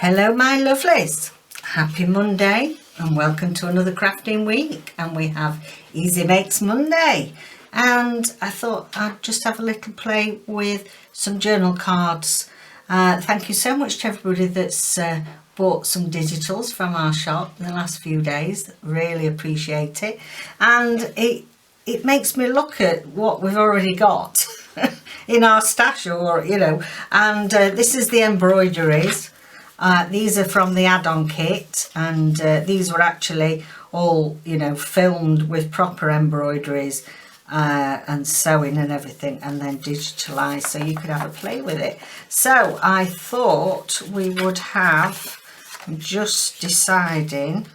Hello my lovelies, happy Monday and welcome to another crafting week, and we have Easy Makes Monday, and I thought I'd just have a little play with some journal cards. Thank you so much to everybody that's bought some digitals from our shop in the last few days, really appreciate it, and it makes me look at what we've already got in our stash, or and this is the embroideries. These are from the add-on kit, and these were actually all filmed with proper embroideries and sewing and everything, and then digitalized so you could have a play with it. So I thought we would have, I'm just deciding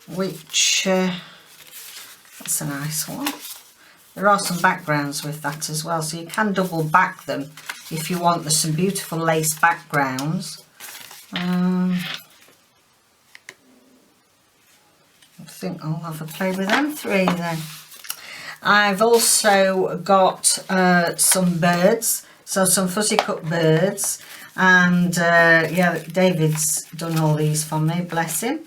which, that's a nice one. There are some backgrounds with that as well, so you can double back them if you want. There's some beautiful lace backgrounds. I think I'll have a play with them three then. I've also got some birds, so some fuzzy cut birds, and yeah, David's done all these for me, bless him,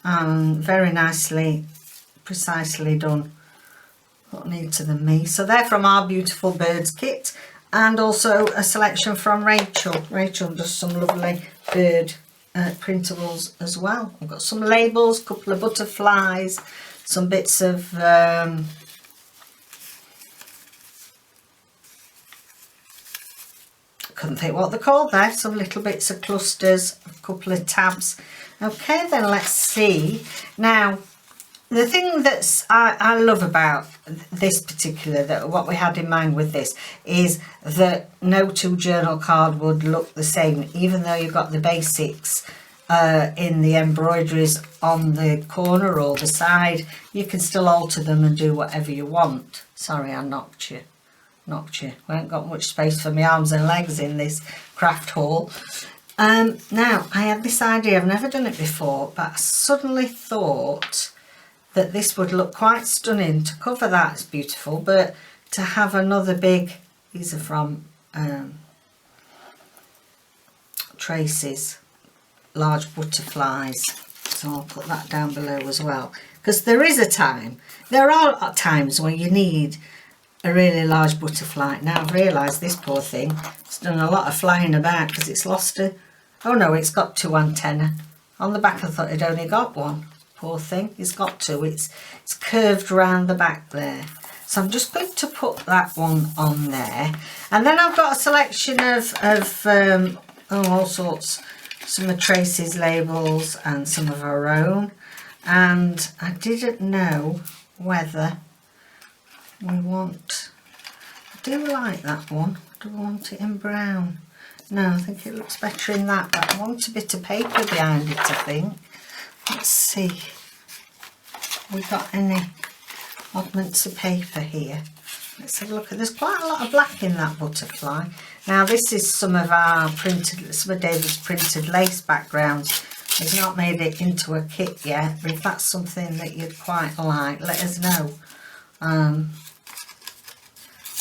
very nicely, precisely done. What neater than me. So they're from our beautiful birds kit, and also a selection from Rachel. Rachel does some lovely bird printables as well. I've got some labels, a couple of butterflies, some bits of couldn't think what they're called there, some little bits of clusters, a couple of tabs. Okay, then let's see. Now the thing that's I love about this particular, that what we had in mind with this, is that no two journal card would look the same, even though you've got the basics in the embroideries on the corner or the side. You can still alter them and do whatever you want. Sorry, I knocked you. We ain't got much space for my arms and legs in this craft haul. Now, I had this idea, I've never done it before, but I suddenly thought that this would look quite stunning to cover that. It's beautiful, but to have another big, these are from Tracie's large butterflies, so I'll put that down below as well, because there are times when you need a really large butterfly. Now I've realised this poor thing has done a lot of flying about because it's lost oh no, it's got two antennae on the back. I thought it only got one. Poor thing, it's got two. It's curved around the back there, so I'm just going to put that one on there. And then I've got a selection of all sorts, some of Tracie's labels and some of her own, and I didn't know whether we want, I do like that one. Do I want it in brown? No, I think it looks better in that, but I want a bit of paper behind it, I think. Let's see, we got any oddments of paper here. Let's have a look. There's quite a lot of black in that butterfly. Now this is some of David's printed lace backgrounds. He's not made it into a kit yet, but if that's something that you'd quite like, let us know.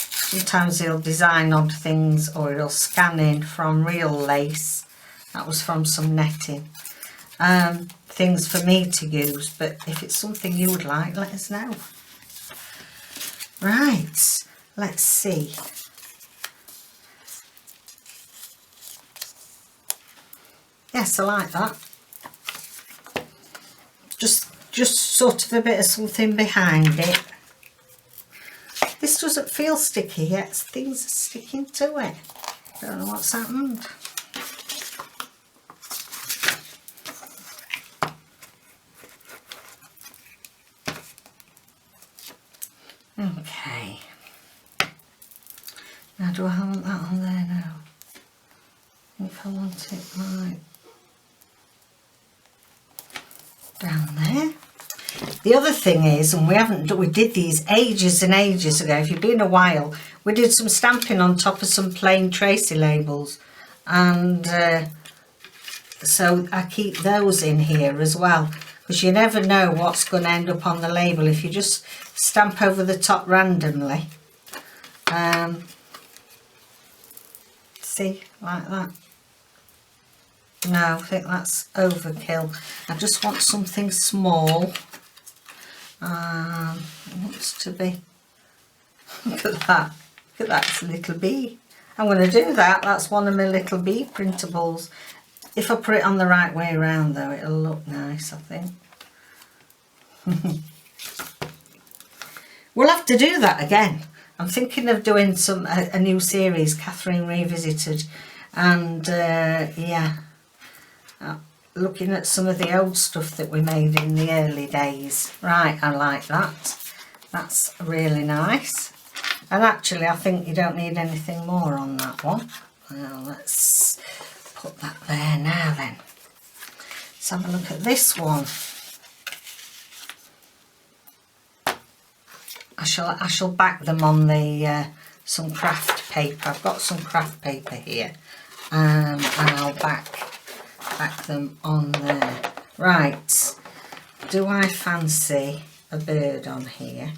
Sometimes he'll design odd things, or he'll scan in from real lace. That was from some netting. Things for me to use, but if it's something you would like, let us know. Right, let's see. Yes, I like that. Just sort of a bit of something behind it. This doesn't feel sticky yet, things are sticking to it. Don't know what's happened. Okay, now do I want that on there now? I think I want it right down there. The other thing is, and we did these ages and ages ago, if you've been a while, we did some stamping on top of some plain Tracie labels, and so I keep those in here as well, because you never know what's going to end up on the label if you just stamp over the top randomly. See, like that. No, I think that's overkill. I just want something small. It wants to be, look at that, look at that, it's a little bee. I'm going to do that, that's one of my little bee printables. If I put it on the right way around though, it'll look nice, I think. We'll have to do that again. I'm thinking of doing a new series, Catherine Revisited, and yeah, looking at some of the old stuff that we made in the early days. Right, I like that. That's really nice. And actually, I think you don't need anything more on that one. Well, let's put that there now then. Let's have a look at this one. I shall back them on the some craft paper. I've got some craft paper here, and I'll back them on there. Right, do I fancy a bird on here?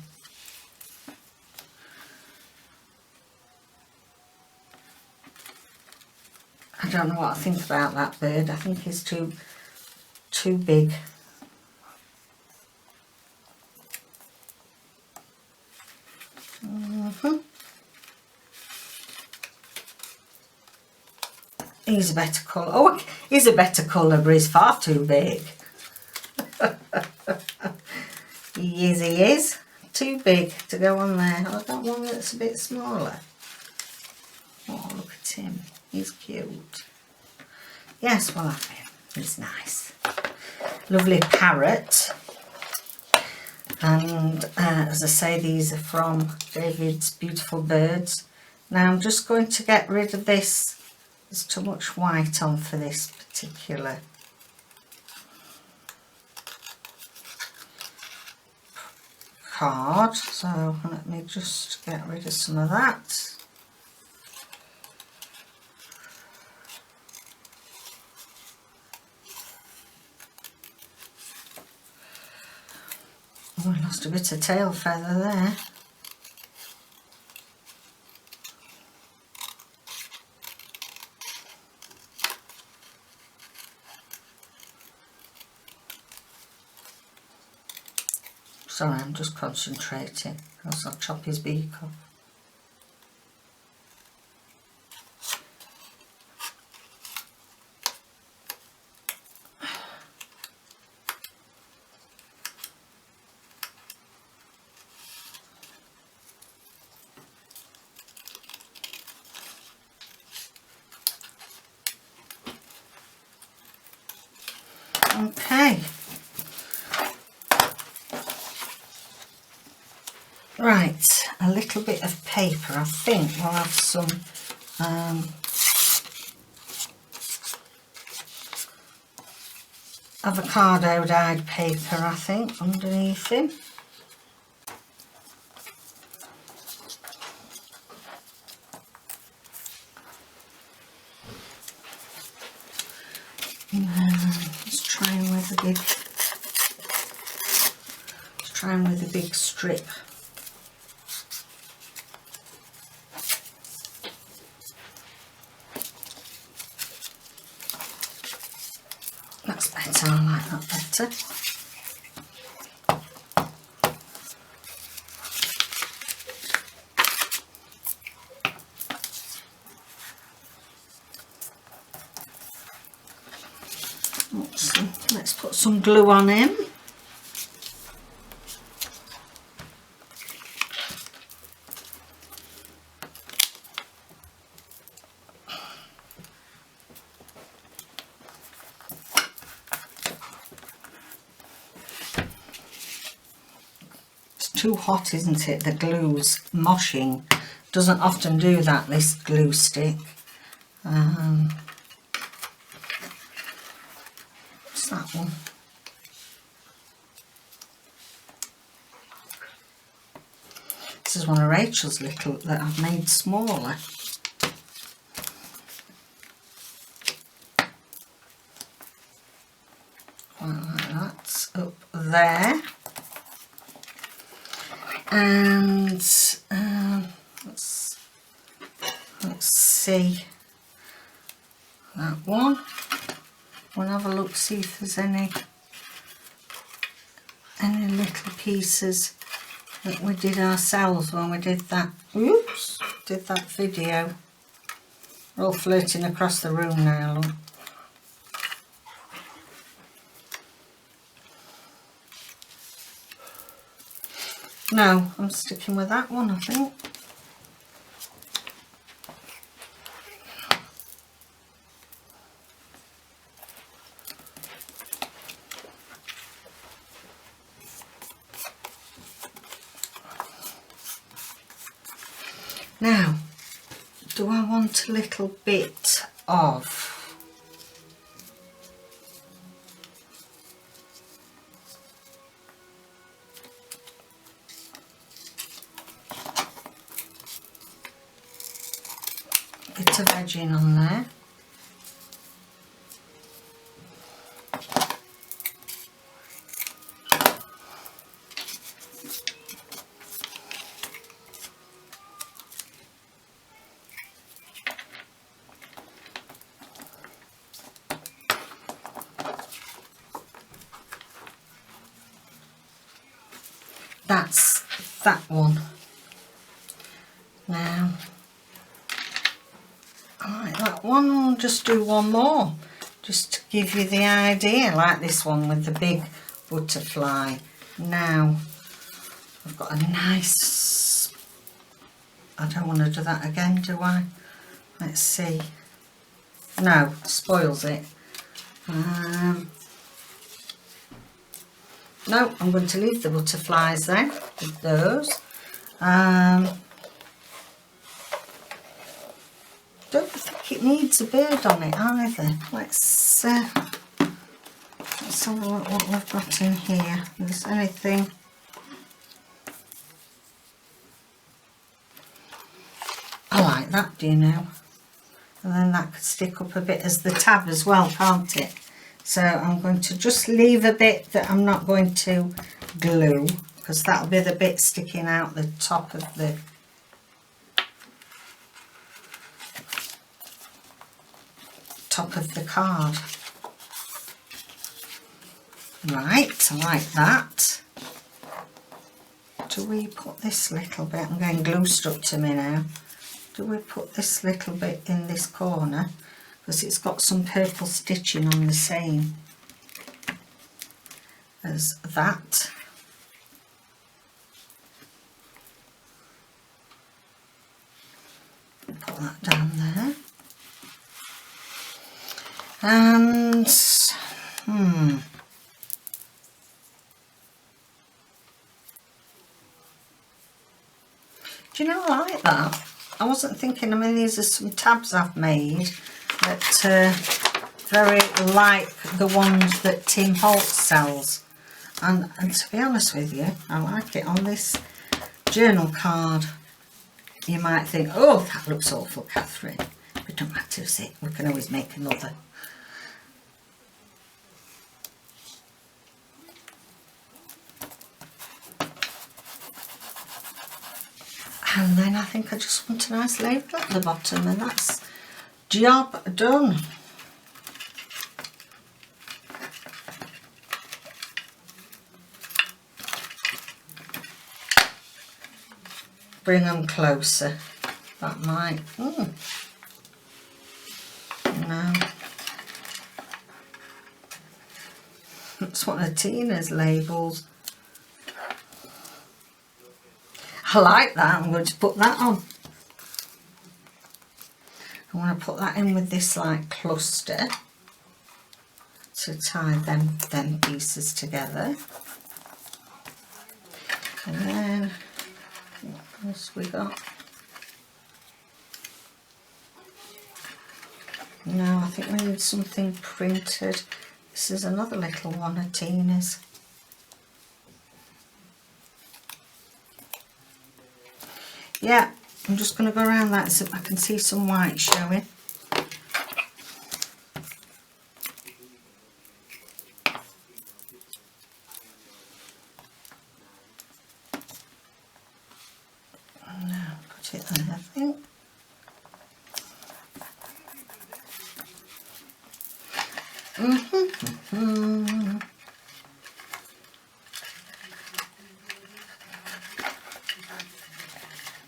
I don't know what I think about that bird. I think he's too big. He's a better colour. Oh, he's a better colour, but he's far too big. He is. Too big to go on there. I've got one that's a bit smaller. Oh, look at him. He's cute. Yes, we'll have him. He's nice. Lovely parrot. And as I say, these are from David's Beautiful Birds. Now I'm just going to get rid of this. There's too much white on for this particular card. So let me just get rid of some of that. Oh, I lost a bit of tail feather there. Sorry, I'm just concentrating, else I'll chop his beak off. Okay. Right, a little bit of paper. I think we'll have some avocado dyed paper, I think, underneath him. Let's try him with a big strip. That's better, I like that better. Let's put some glue on him. Too hot, isn't it? The glue's moshing. Doesn't often do that, this glue stick. What's that one? This is one of Rachel's little that I've made smaller. Like that, up there. And let's see that one. We'll have a look, see if there's any little pieces that we did ourselves when we did that. Oops, did that video. We're all floating across the room now, look. No, I'm sticking with that one, I think. Now, do I want a little bit of edging on there? That's that one. Now, I like that one. I'll just do one more, just to give you the idea, like this one with the big butterfly. Now, I've got a nice, I don't want to do that again, do I? Let's see. No, spoils it. No, I'm going to leave the butterflies then with those. Don't think it needs a bird on it either. Let's have a look what we've got in here. If there's anything. I like that, do you know? And then that could stick up a bit as the tab as well, can't it? So I'm going to just leave a bit that I'm not going to glue, because that'll be the bit sticking out the top of the card. Right, I like that. Do we put this little bit, I'm getting glue stuck to me now. Do we put this little bit in this corner? Because it's got some purple stitching on the same as that. Put that down there. And do you know, I like that. I wasn't thinking, I mean, these are some tabs I've made that very like the ones that Tim Holt sells, and to be honest with you, I like it on this journal card. You might think, oh, that looks awful, Catherine, but it don't matter, does it? We can always make another. And then I think I just want a nice label at the bottom, and that's job done. Bring them closer. That might. No. That's one of Tina's labels. I like that. I'm going to put that on. I want to put that in with this like cluster to tie them pieces together. And then what else we got? No, I think we need something printed. This is another little one of Tina's. Yeah, I'm just going to go around that so I can see some white showing. Now, put it there, I think.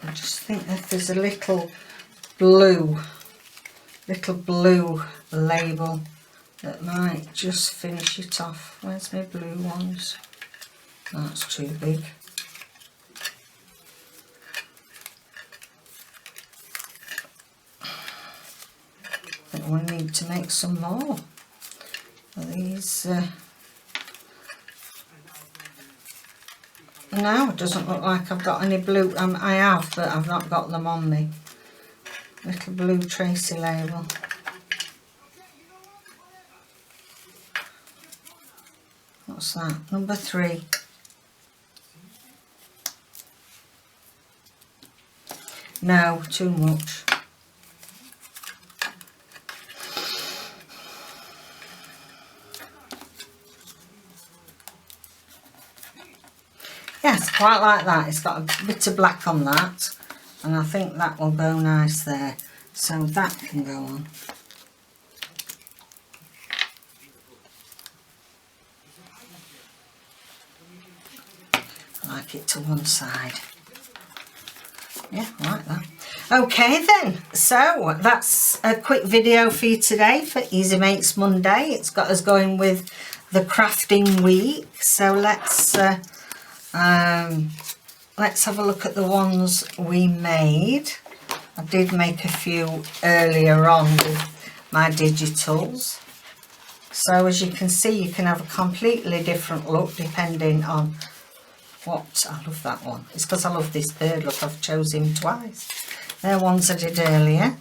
I just think that there's a little blue label that might just finish it off. Where's my blue ones? That's too big. I think we need to make some more of these. No, it doesn't look like I've got any blue. I have, but I've not got them on me. Little blue Tracie label. What's that? Number 3. No, too much. Yes, quite like that. It's got a bit of black on that, and I think that will go nice there. So that can go on. I like it to one side. Yeah, I like that. Okay then, so that's a quick video for you today for Easy Makes Monday. It's got us going with the crafting week. So let's have a look at the ones we made. I did make a few earlier on with my digitals. So as you can see, you can have a completely different look depending on what. I love that one. It's because I love this bird. Look, I've chosen him twice. They're ones I did earlier.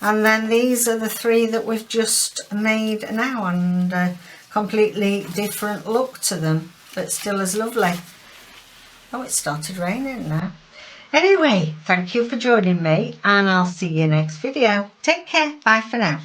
And then these are the 3 that we've just made now, and completely different look to them, but still as lovely. Oh, it started raining now. Anyway, thank you for joining me, and I'll see you next video. Take care. Bye for now.